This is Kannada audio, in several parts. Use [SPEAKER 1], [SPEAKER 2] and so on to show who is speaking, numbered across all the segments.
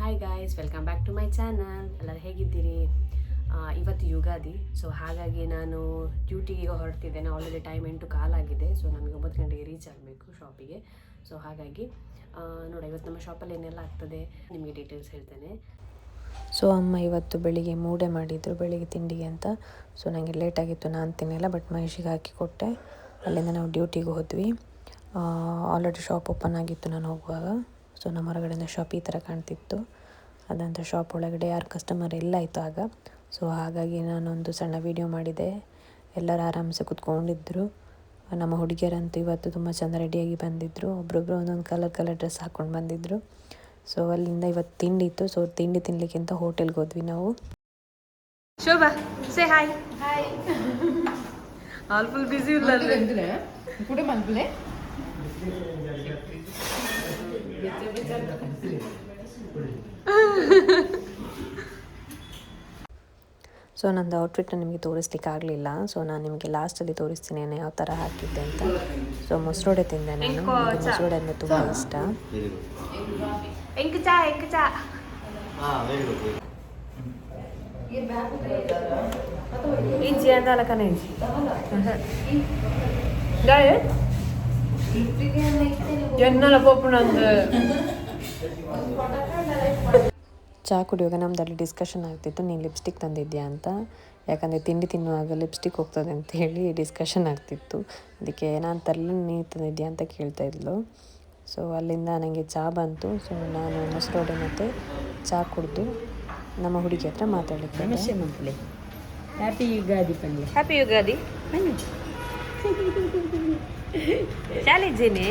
[SPEAKER 1] Hi guys, welcome back to my channel. ಎಲ್ಲರೂ ಹೇಗಿದ್ದೀರಿ? ಇವತ್ತು ಯುಗಾದಿ, ಸೊ ಹಾಗಾಗಿ ನಾನು ಡ್ಯೂಟಿಗೆ ಹೊರಡ್ತಿದ್ದೇನೆ. ಆಲ್ರೆಡಿ ಟೈಮ್ 8:15 ಆಗಿದೆ. ಸೊ ನನಗೆ 9 ಗಂಟೆಗೆ ರೀಚ್ ಆಗಬೇಕು ಶಾಪಿಗೆ. ಸೊ ಹಾಗಾಗಿ ನೋಡಿ, ಇವತ್ತು ನಮ್ಮ ಶಾಪಲ್ಲಿ ಏನೆಲ್ಲ ಆಗ್ತದೆ ನಿಮಗೆ ಡೀಟೇಲ್ಸ್ ಹೇಳ್ತೇನೆ.
[SPEAKER 2] ಸೊ ಅಮ್ಮ ಇವತ್ತು ಬೆಳಿಗ್ಗೆ ಮೂಡೆ ಮಾಡಿದರು ಬೆಳಿಗ್ಗೆ ತಿಂಡಿಗೆ ಅಂತ. ಸೊ ನನಗೆ ಲೇಟಾಗಿತ್ತು, ನಾನು ತಿನ್ನಿಲ್ಲ, ಬಟ್ ಮಹೇಶಿಗೆ ಹಾಕಿ ಕೊಟ್ಟೆ. ಅಲ್ಲಿಂದ ನಾವು ಡ್ಯೂಟಿಗೆ ಹೋದ್ವಿ. ಆಲ್ರೆಡಿ ಶಾಪ್ ಓಪನ್ ಆಗಿತ್ತು ನಾನು ಹೋಗುವಾಗ. ಸೊ ನಮ್ಮ ಹೊರಗಡೆಯಿಂದ ಶಾಪ್ ಈ ಥರ ಕಾಣ್ತಿತ್ತು. ಅದಂತ ಶಾಪ್ ಒಳಗಡೆ ಯಾರು ಕಸ್ಟಮರ್ ಎಲ್ಲ ಇತ್ತು ಆಗ. ಸೊ ಹಾಗಾಗಿ ನಾನೊಂದು ಸಣ್ಣ ವೀಡಿಯೋ ಮಾಡಿದೆ. ಎಲ್ಲರೂ ಆರಾಮ್ಸೆ ಕೂತ್ಕೊಂಡಿದ್ದರು. ನಮ್ಮ ಹುಡುಗಿಯರಂತೂ ಇವತ್ತು ತುಂಬ ಚೆಂದ ರೆಡಿಯಾಗಿ ಬಂದಿದ್ದರು. ಒಬ್ಬೊಬ್ಬರು ಒಂದೊಂದು ಕಲರ್ ಡ್ರೆಸ್ ಹಾಕ್ಕೊಂಡು ಬಂದಿದ್ದರು. ಸೊ ಅಲ್ಲಿಂದ ಇವತ್ತು ತಿಂಡಿ ಇತ್ತು. ಸೊ ತಿಂಡಿ ತಿನ್ನಲಿಕ್ಕಿಂತ ಹೋಟೆಲ್ಗೆ ಹೋದ್ವಿ ನಾವು.
[SPEAKER 1] Shobha, say hi. Hi. All full busy ಇಲ್ಲ ಕೂಡ ಮಲ್ಪಲೆ.
[SPEAKER 2] ಸೊ ನಂದು ಔಟ್ಫಿಟ್ನ ನಿಮಗೆ ತೋರಿಸ್ಲಿಕ್ಕೆ ಆಗಲಿಲ್ಲ. ಸೊ ನಾನು ನಿಮಗೆ ಲಾಸ್ಟಲ್ಲಿ ತೋರಿಸ್ತೀನಿ ನಾನು ಯಾವ ಥರ ಹಾಕಿದ್ದೆ ಅಂತ. ಸೊ ಮೊಸರೊಡೆ ತಿಂದೆ ನಾನು. ನನಗೆ ಮೊಸರೊಡೆ ಅಂದರೆ ತುಂಬ ಇಷ್ಟ. ಚಹಾ ಕುಡಿಯುವಾಗ ನಮ್ಮದಲ್ಲಿ ಡಿಸ್ಕಷನ್ ಆಗ್ತಿತ್ತು, ನೀನು ಲಿಪ್ಸ್ಟಿಕ್ ತಂದಿದ್ಯಾ ಅಂತ. ಯಾಕಂದರೆ ತಿಂಡಿ ತಿನ್ನುವಾಗ ಲಿಪ್ಸ್ಟಿಕ್ ಹೋಗ್ತದೆ ಅಂತ ಹೇಳಿ ಡಿಸ್ಕಷನ್ ಆಗ್ತಿತ್ತು. ಅದಕ್ಕೆ ನಾನು ತರಲಿ ನೀನು ತಂದಿದ್ಯಾ ಅಂತ ಕೇಳ್ತಾ ಇದ್ಲು. ಸೊ ಅಲ್ಲಿಂದ ನನಗೆ ಚಹಾ ಬಂತು. ಸೊ ನಾನು ಮೊಸರೊಡೆ ಮತ್ತು ಚಹಾ ಕುಡಿದು ನಮ್ಮ ಹುಡುಗಿ ಹತ್ರ ಮಾತಾಡಲಿಕ್ಕೆ.
[SPEAKER 3] ನಮಸ್ತೆ ಮಕ್ಕಳೇ, ಹ್ಯಾಪಿ ಯುಗಾದಿ ಪಂಡ್ಲೆ.
[SPEAKER 1] ಹ್ಯಾಪಿ ಯುಗಾದಿ. ಶಾಲಿದ್ದೇನೆ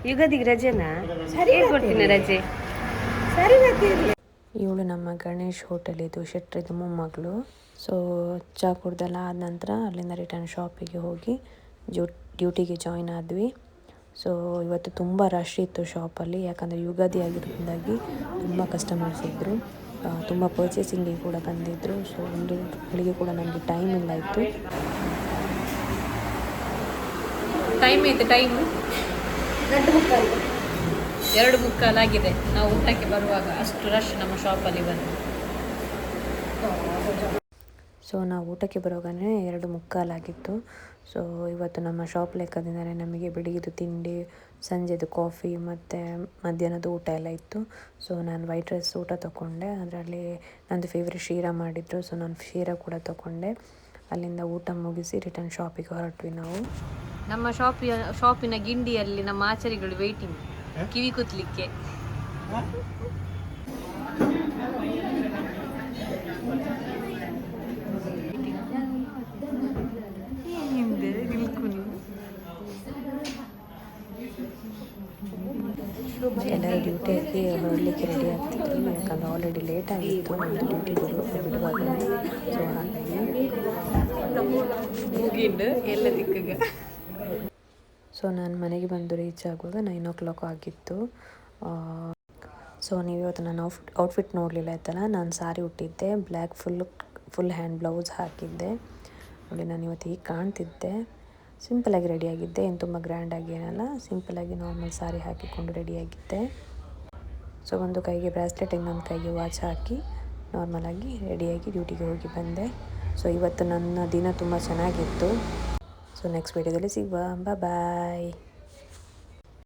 [SPEAKER 1] ಯುಗಾದಿಗೆ ರಜೆನಾ? ಕೊಡ್ತೀನಿ ರಜೆ. ಸರಿ.
[SPEAKER 2] ಇವಳು ನಮ್ಮ ಗಣೇಶ್ ಹೋಟೆಲ್, ಇದು ಶೆಟ್ರಿದು ಮೊಮ್ಮಗಳು. ಸೊ ಚಹಾ ಕುಡ್ದೆಲ್ಲ ಆದ ನಂತರ ಅಲ್ಲಿಂದ ರಿಟರ್ನ್ ಶಾಪಿಗೆ ಹೋಗಿ ಡ್ಯೂಟಿಗೆ ಜಾಯ್ನ್ ಆದ್ವಿ. ಸೊ ಇವತ್ತು ತುಂಬ ರಶ್ ಇತ್ತು ಶಾಪಲ್ಲಿ. ಯಾಕಂದರೆ ಯುಗಾದಿ ಆಗಿರೋದ್ರಿಂದಾಗಿ ತುಂಬ ಕಸ್ಟಮರ್ಸ್ ಇದ್ದರು. ತುಂಬ ಪರ್ಚೇಸಿಂಗಿಗೆ ಕೂಡ ಬಂದಿದ್ದರು. ಸೊ ಒಂದು ಬೆಳಿಗ್ಗೆ ಕೂಡ ನಮಗೆ ಟೈಮ್ ಇಲ್ಲ ಇತ್ತು.
[SPEAKER 1] ಟೈಮ್ 2:15 ಆಗಿದೆ. ನಾವು ಊಟಕ್ಕೆ ಬರುವಾಗ ಅಷ್ಟು ರಶ್ ನಮ್ಮ ಶಾಪಲ್ಲಿ ಬಂದು.
[SPEAKER 2] ಸೊ ನಾವು ಊಟಕ್ಕೆ ಬರುವಾಗಲೇ 2:15 ಆಗಿತ್ತು. ಸೊ ಇವತ್ತು ನಮ್ಮ ಶಾಪ್ ಲೆಕ್ಕದಿಂದಲೇ ನಮಗೆ ಬೆಳಿಗ್ಗೆದು ತಿಂಡಿ, ಸಂಜೆದು ಕಾಫಿ ಮತ್ತು ಮಧ್ಯಾಹ್ನದ ಊಟ ಎಲ್ಲ ಇತ್ತು. ಸೊ ನಾನು ವೈಟ್ ರೈಸ್ ಊಟ ತೊಗೊಂಡೆ. ಅದರಲ್ಲಿ ನಂದು ಫೇವ್ರೆಟ್ ಶೀರಾ ಮಾಡಿದ್ರು. ಸೊ ನಾನು ಶೀರಾ ಕೂಡ ತೊಗೊಂಡೆ. ಅಲ್ಲಿಂದ ಊಟ ಮುಗಿಸಿ ರಿಟರ್ನ್ ಶಾಪಿಗೆ ಹೊರಟ್ವಿ ನಾವು.
[SPEAKER 1] ನಮ್ಮ ಶಾಪಿನ ಗಿಂಡಿಯಲ್ಲಿ ನಮ್ಮ ಆಚಾರಿಗಳು ವೇಟಿಂಗ್ ಕಿವಿ ಕೂತ್ಲಿಕ್ಕೆ.
[SPEAKER 2] ಎಲ್ಲರೂ ಡ್ಯೂಟಿಯಾಗಿ ಹೊರಡಲಿಕ್ಕೆ ರೆಡಿ ಆಗ್ತಿದ್ರು. ಯಾಕಂದರೆ ಆಲ್ರೆಡಿ ಲೇಟ್ ಆಗಿತ್ತು ನಮ್ಮದು ಡ್ಯೂಟಿ ಬಿಡುವಾಗಲೇ. ಸೊ ಹಾಗಾಗಿ
[SPEAKER 1] ಎಲ್ಲ ದಿಕ್ಕಿಗೆ.
[SPEAKER 2] ಸೊ ನಾನು ಮನೆಗೆ ಬಂದು ರೀಚ್ ಆಗುವಾಗ 9 o'clock ಆಗಿತ್ತು. ಸೊ ನೀವು ಇವತ್ತು ನಾನು ಔಟ್ಫಿಟ್ ನೋಡಲಿಲ್ಲ ಆಯ್ತಲ್ಲ. ನಾನು ಸಾರಿ ಉಟ್ಟಿದ್ದೆ, ಬ್ಲ್ಯಾಕ್ ಫುಲ್ ಹ್ಯಾಂಡ್ ಬ್ಲೌಸ್ ಹಾಕಿದ್ದೆ. ನೋಡಿ ನಾನು ಇವತ್ತು ಹೀಗೆ ಕಾಣ್ತಿದ್ದೆ. ಸಿಂಪಲಾಗಿ ರೆಡಿಯಾಗಿದ್ದೆ, ಏನು ತುಂಬ ಗ್ರ್ಯಾಂಡಾಗಿ ಏನಲ್ಲ, ಸಿಂಪಲಾಗಿ ನಾರ್ಮಲ್ ಸಾರಿ ಹಾಕಿಕೊಂಡು ರೆಡಿಯಾಗಿದ್ದೆ. ಸೊ ಒಂದು ಕೈಗೆ ಬ್ರಾಸ್ಲೆಟ್, ಇನ್ನೊಂದು ಕೈಗೆ ವಾಚ್ ಹಾಕಿ ನಾರ್ಮಲಾಗಿ ರೆಡಿಯಾಗಿ ಡ್ಯೂಟಿಗೆ ಹೋಗಿ ಬಂದೆ. ಸೊ ಇವತ್ತು ನನ್ನ ದಿನ ತುಂಬ ಚೆನ್ನಾಗಿತ್ತು. ಸೊ ನೆಕ್ಸ್ಟ್ ವೀಡಿಯೋದಲ್ಲಿ ಸಿಗುವ. ಬಾಯ್.